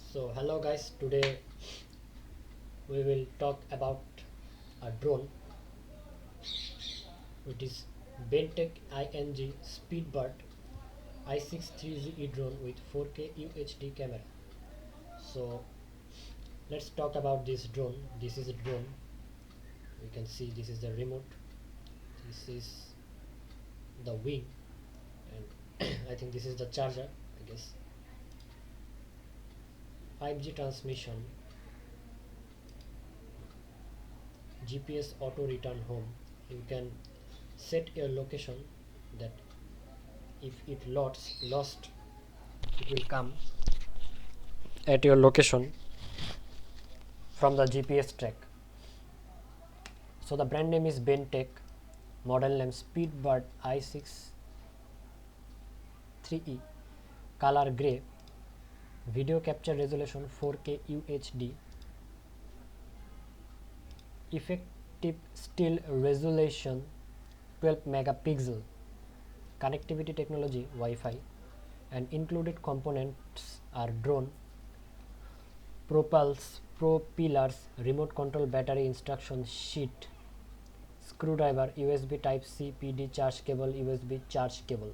So hello guys, today we will talk about a drone which is Beantech ING Speedbird I63E drone with 4K UHD camera. So let's talk about this drone. This is a drone. You can see this is the remote. This is the wing, and I think this is the charger. I guess 5G transmission, GPS auto return home. You can set your location that if it lost it will come at your location from the GPS track. So the brand name is Beantech, model name Speedbird I63E, color grey, video capture resolution 4K UHD, effective still resolution 12 megapixel, connectivity technology Wi-Fi, and included components are drone, propellers, remote control battery instruction sheet, screwdriver, USB type C, PD charge cable, USB charge cable.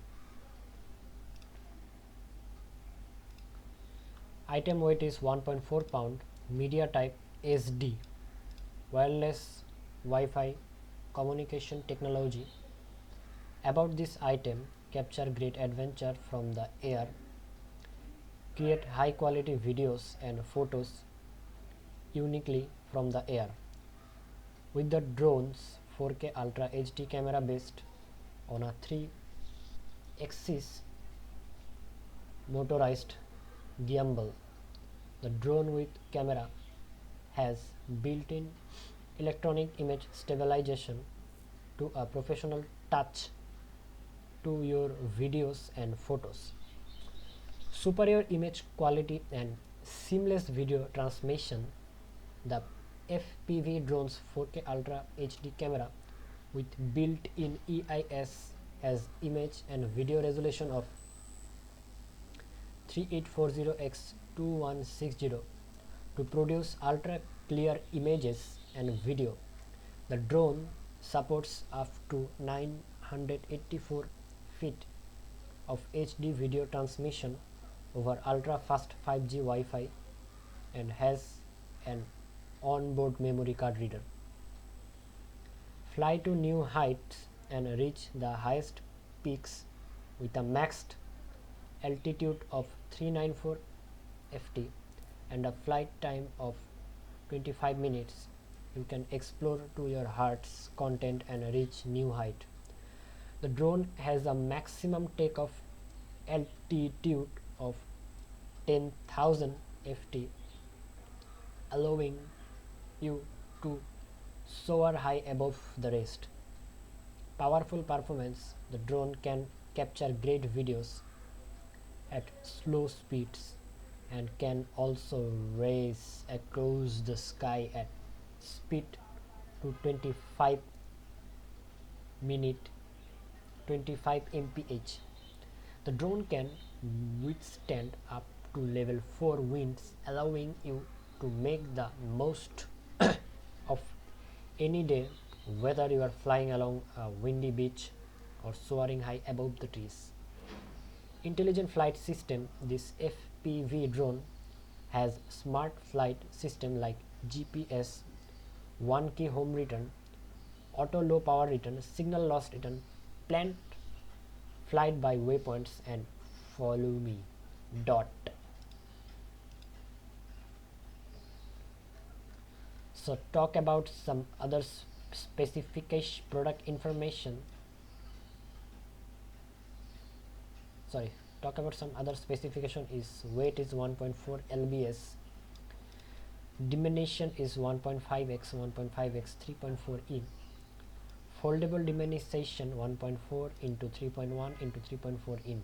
Item weight is 1.4 pound, media type SD, wireless Wi-Fi communication technology. About this item, capture great adventure from the air, create high quality videos and photos uniquely from the air. With the drone's 4K Ultra HD camera based on a 3-axis motorized gimbal, the drone with camera has built-in electronic image stabilization to a professional touch to your videos and photos, superior image quality and seamless video transmission. The FPV drone's 4K Ultra HD camera with built-in EIS has image and video resolution of 3840x2160 to produce ultra clear images and video. The drone supports up to 984 feet of HD video transmission over ultra fast 5G Wi-Fi and has an onboard memory card reader. Fly to new heights and reach the highest peaks with a maxed altitude of 394 ft and a flight time of 25 minutes. You can explore to your heart's content and reach new height. The drone has a maximum takeoff altitude of 10,000 ft, allowing you to soar high above the rest. Powerful performance, the drone can capture great videos at slow speeds and can also race across the sky at speed to 25 mph. The drone can withstand up to level 4 winds, allowing you to make the most of any day, whether you are flying along a windy beach or soaring high above the trees. Intelligent flight system, this FPV drone has smart flight system like GPS, one key home return, auto low power return, signal loss return, planned flight by waypoints, and follow me dot. So talk about some other specification product information. Sorry, talk about some other specification is weight is 1.4 lbs, dimension is 1.5x 1.5x 3.4 in, foldable dimension 1.4 into 3.1 into 3.4 in,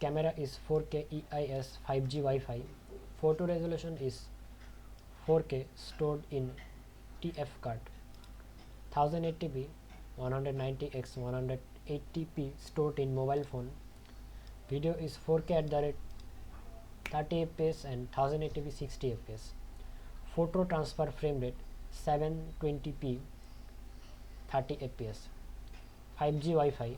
camera is 4K EIS 5G Wi-Fi, photo resolution is 4K stored in TF card, 1080p 190x 180p stored in mobile phone, video is 4K at the rate 30 fps and 1080p 60 fps. Photo transfer frame rate 720p 30 fps. 5G Wi-Fi